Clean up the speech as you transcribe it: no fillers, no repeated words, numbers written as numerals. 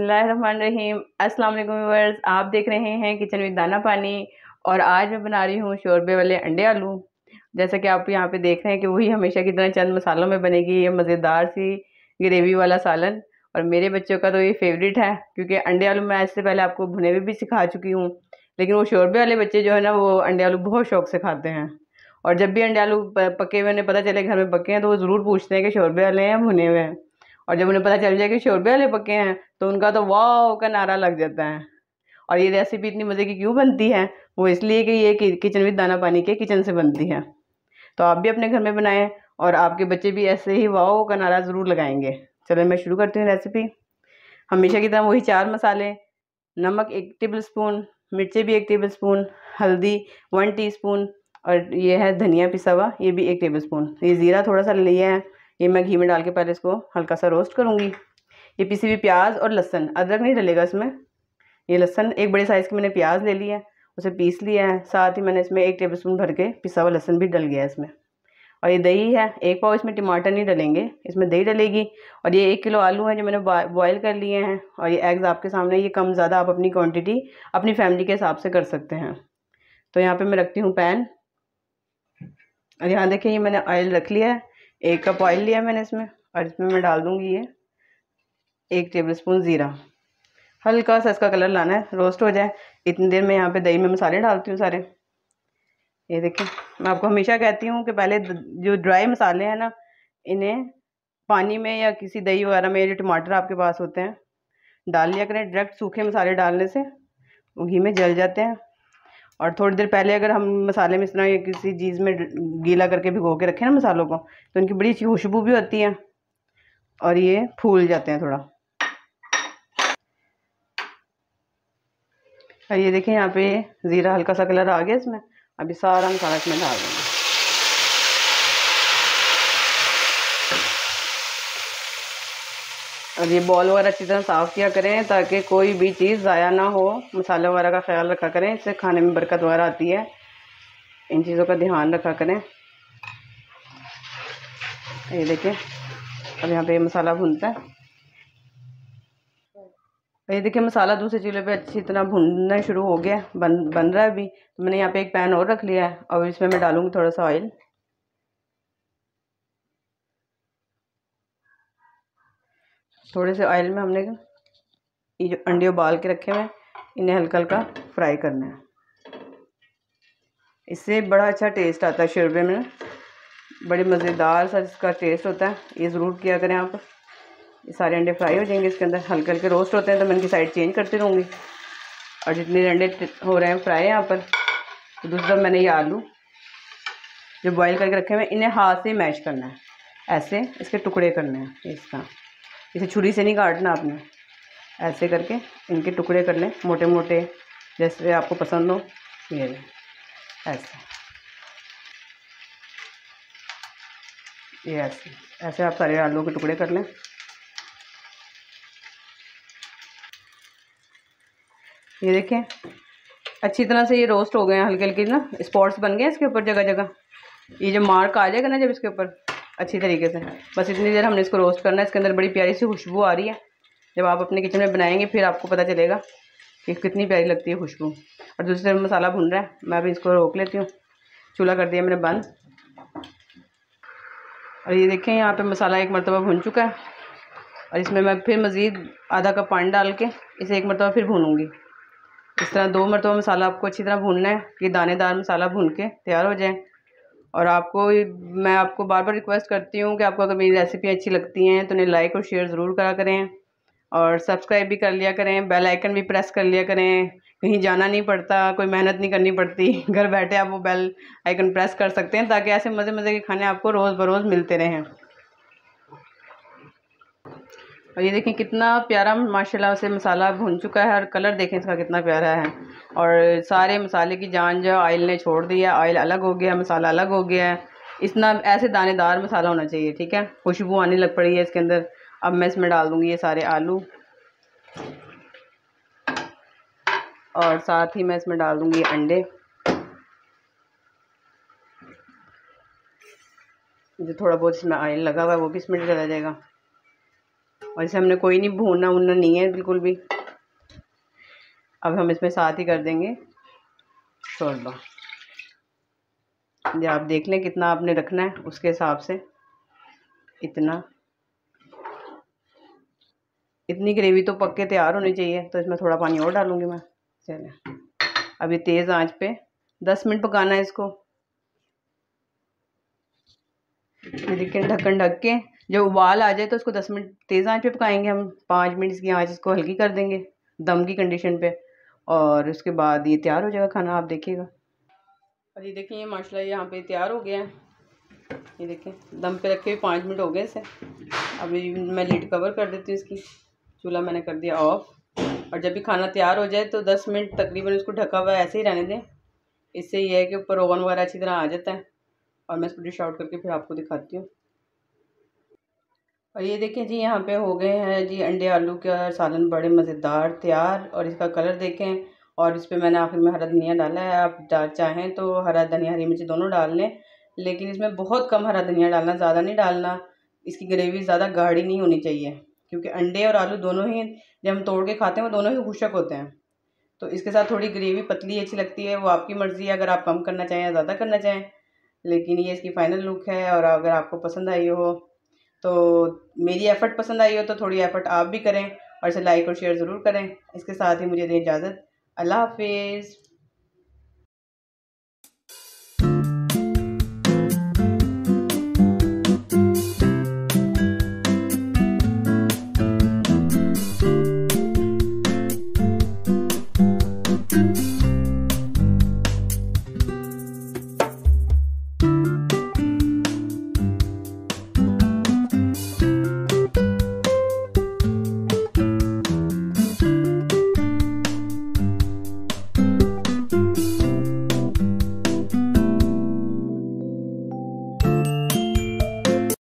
बिस्मिल्लाहिर्रहमानिर्रहीम। अस्सलाम वालेकुम व्यूअर्स, आप देख रहे हैं किचन विद दाना पानी। और आज मैं बना रही हूँ शोरबे वाले अंडे आलू। जैसा कि आप यहाँ पे देख रहे हैं कि वही हमेशा की तरह चंद मसालों में बनेगी ये मज़ेदार सी ग्रेवी वाला सालन। और मेरे बच्चों का तो ये फेवरेट है, क्योंकि अंडे आलू मैं इससे पहले आपको भुने हुए भी सिखा चुकी हूँ। लेकिन वो शोरबे वाले बच्चे जो है ना, वो अंडे आलू बहुत शौक से खाते हैं। और जब भी अंडे आलू पके हुए उन्हें पता चले घर में पके हैं, तो वो ज़रूर पूछते हैं कि शोरबे वाले हैं या भुने हुए हैं। और जब उन्हें पता चल जाए कि शोरबे वाले पके हैं, तो उनका तो वाह का नारा लग जाता है। और ये रेसिपी इतनी मज़े की क्यों बनती है? वो इसलिए कि ये किचन विद दाना पानी के किचन से बनती है। तो आप भी अपने घर में बनाएं और आपके बच्चे भी ऐसे ही वाह का नारा ज़रूर लगाएंगे। चलो मैं शुरू करती हूँ रेसिपी। हमेशा की तरह वही 4 मसाले: नमक 1 टेबल स्पून, मिर्ची भी 1 टेबल स्पून, हल्दी 1 टीस्पून, और ये है धनिया पिसा हुआ, ये भी 1 टेबल स्पून। ये ज़ीरा थोड़ा सा लिया है, ये मैं घी में डाल के पहले इसको हल्का सा रोस्ट करूँगी। ये पिसी हुई प्याज और लहसुन, अदरक नहीं डलेगा इसमें। ये लहसुन 1 बड़े साइज़ की मैंने प्याज ले लिया है, उसे पीस लिया है। साथ ही मैंने इसमें 1 टेबल स्पून भर के पिसा हुआ लहसुन भी डल गया है इसमें। और ये दही है 1 पाव, इसमें टमाटर नहीं डलेंगे, इसमें दही डलेगी। और ये 1 किलो आलू हैं जो मैंने बॉयल कर लिए हैं। और ये एग्स आपके सामने, ये कम ज़्यादा आप अपनी क्वांटिटी अपनी फैमिली के हिसाब से कर सकते हैं। तो यहाँ पे मैं रखती हूँ पैन। और यहाँ देखिए ये मैंने ऑयल रख लिया है, 1 कप ऑयल लिया है मैंने इसमें। और इसमें मैं डाल दूँगी ये 1 टेबल स्पून ज़ीरा। हल्का सा इसका कलर लाना है, रोस्ट हो जाए इतनी देर में यहाँ पे दही में मसाले डालती हूँ सारे। ये देखिए, मैं आपको हमेशा कहती हूँ कि पहले जो ड्राई मसाले हैं ना, इन्हें पानी में या किसी दही वगैरह में, जो टमाटर आपके पास होते हैं, डाल लिया करें। डायरेक्ट सूखे मसाले डालने से वो घी में जल जाते हैं। और थोड़ी देर पहले अगर हम मसाले में इस तरह या किसी चीज़ में गीला करके भिगो के रखें ना मसालों को, तो इनकी बड़ी अच्छी खुशबू भी होती है और ये फूल जाते हैं थोड़ा। और ये देखिए यहाँ पे ज़ीरा हल्का सा कलर आ गया इसमें। अभी सारा मसाला इसमें डाल देंगे। और ये बॉल वगैरह अच्छी तरह साफ़ किया करें, ताकि कोई भी चीज़ ज़ाया ना हो। मसाले वगैरह का ख्याल रखा करें, इससे खाने में बरकत वगैरह आती है। इन चीज़ों का ध्यान रखा करें। ये देखिए अब यहाँ पे ये मसाला भूनता है। ये देखिए मसाला दूसरे चूल्हे पे अच्छी तरह भूनना शुरू हो गया, बन रहा है अभी। तो मैंने यहाँ पे एक पैन और रख लिया है और इसमें मैं डालूँगी थोड़ा सा ऑयल। थोड़े से ऑयल में हमने ये जो अंडे उबाल के रखे हुए हैं, इन्हें हल्का हल्का फ्राई करना है। इससे बड़ा अच्छा टेस्ट आता है शोरबे में, बड़े मज़ेदार सा इसका टेस्ट होता है। ये ज़रूर किया करें आप। ये सारे अंडे फ्राई हो जाएंगे इसके अंदर, हल्के हल्के रोस्ट होते हैं, तो मैं इनकी साइड चेंज करती रहूँगी। और जितने अंडे हो रहे हैं फ्राई यहाँ पर, तो दूसरी तरफ मैंने ये आलू जो बॉईल करके रखे हुए हैं, इन्हें हाथ से मैश करना है। ऐसे इसके टुकड़े करने हैं इसका। इसे छुरी से नहीं काटना आपने, ऐसे करके इनके टुकड़े कर लें मोटे मोटे, जैसे आपको पसंद हो। ये ऐसे, ये ऐसे ऐसे आप सारे आलू के टुकड़े कर लें। ये देखें अच्छी तरह से ये रोस्ट हो गए हैं, हल्के हल्के ना स्पॉट्स बन गए इसके ऊपर जगह जगह। ये जो मार्क आ जाएगा ना जब इसके ऊपर अच्छी तरीके से, बस इतनी देर हमने इसको रोस्ट करना है। इसके अंदर बड़ी प्यारी सी खुशबू आ रही है। जब आप अपने किचन में बनाएंगे फिर आपको पता चलेगा कि कितनी प्यारी लगती है खुशबू। और दूसरी तरफ मसाला भुन रहा है, मैं अभी इसको रोक लेती हूँ। चूल्हा कर दिया मैंने बंद। और ये देखें यहाँ पे मसाला 1 मरतबा भुन चुका है। और इसमें मैं फिर मज़ीद आधा कप पानी डाल के इसे 1 मरतबा फिर भूनूँगी। इस तरह 2 मरतबा मसाला आपको अच्छी तरह भूनना है कि दानेदार मसाला भून के तैयार हो जाए। और मैं आपको बार बार रिक्वेस्ट करती हूँ कि आपको अगर मेरी रेसिपी अच्छी लगती हैं तो उन्हें लाइक और शेयर ज़रूर करा करें। और सब्सक्राइब भी कर लिया करें, बेल आइकन भी प्रेस कर लिया करें। कहीं जाना नहीं पड़ता, कोई मेहनत नहीं करनी पड़ती, घर बैठे आप वो बेल आइकन प्रेस कर सकते हैं, ताकि ऐसे मज़े मज़े के खाने आपको रोज़ बरोज़ मिलते रहें। और ये देखें कितना प्यारा माशाल्लाह से मसाला भुन चुका है, और कलर देखें इसका कितना प्यारा है। और सारे मसाले की जान जो ऑयल ने छोड़ दी है, ऑयल अलग हो गया, मसाला अलग हो गया है। इतना ऐसे दानेदार मसाला होना चाहिए, ठीक है। खुशबू आने लग पड़ी है इसके अंदर। अब मैं इसमें डाल दूँगी ये सारे आलू, और साथ ही मैं इसमें डाल दूँगी अंडे जो थोड़ा बहुत इसमें ऑयल लगा हुआ है वो भी इसमें चला जाएगा। और इसे हमने कोई नहीं भूनना वूनना नहीं है बिल्कुल भी। अब हम इसमें साथ ही कर देंगे शोरबा। ये आप देख लें कितना आपने रखना है उसके हिसाब से। इतनी ग्रेवी तो पक के तैयार होनी चाहिए, तो इसमें थोड़ा पानी और डालूंगी मैं। चलें, अभी तेज़ आंच पे 10 मिनट पकाना है इसको। देखिए ढक्कन ढक के जब उबाल आ जाए तो इसको 10 मिनट तेज़ आंच पे पकाएंगे हम। 5 मिनट इसकी आंच इसको हल्की कर देंगे दम की कंडीशन पे, और उसके बाद ये तैयार हो जाएगा खाना, आप देखिएगा। और ये देखिए माशाल्लाह यहाँ पे तैयार हो गया है। ये देखिए दम पे रखे हुए 5 मिनट हो गए इसे। अभी मैं लिड कवर कर देती हूँ इसकी। चूल्हा मैंने कर दिया ऑफ। और जब भी खाना तैयार हो जाए तो 10 मिनट तकरीबन इसको ढका हुआ ऐसे ही रहने दें। इससे ये है कि ऊपर ओवन वगैरह अच्छी तरह आ जाता है। और मैं इसको डिश आउट करके फिर आपको दिखाती हूँ। और ये देखें जी यहाँ पे हो गए हैं जी अंडे आलू का सालन बड़े मज़ेदार तैयार। और इसका कलर देखें, और इस पर मैंने आखिर में हरा धनिया डाला है। आप चाहें तो हरा धनिया हरी मिर्ची दोनों डाल लें, लेकिन इसमें बहुत कम हरा धनिया डालना, ज़्यादा नहीं डालना। इसकी ग्रेवी ज़्यादा गाढ़ी नहीं होनी चाहिए, क्योंकि अंडे और आलू दोनों ही जब हम तोड़ के खाते हैं वो दोनों ही खुशक होते हैं। तो इसके साथ थोड़ी ग्रेवी पतली अच्छी लगती है, वो आपकी मर्ज़ी है अगर आप कम करना चाहें या ज़्यादा करना चाहें। लेकिन ये इसकी फ़ाइनल लुक है। और अगर आपको पसंद आई हो तो मेरी एफ़र्ट पसंद आई हो तो थोड़ी एफ़र्ट आप भी करें और इसे लाइक और शेयर ज़रूर करें। इसके साथ ही मुझे दें इजाज़त। अल्लाह हाफ़िज़।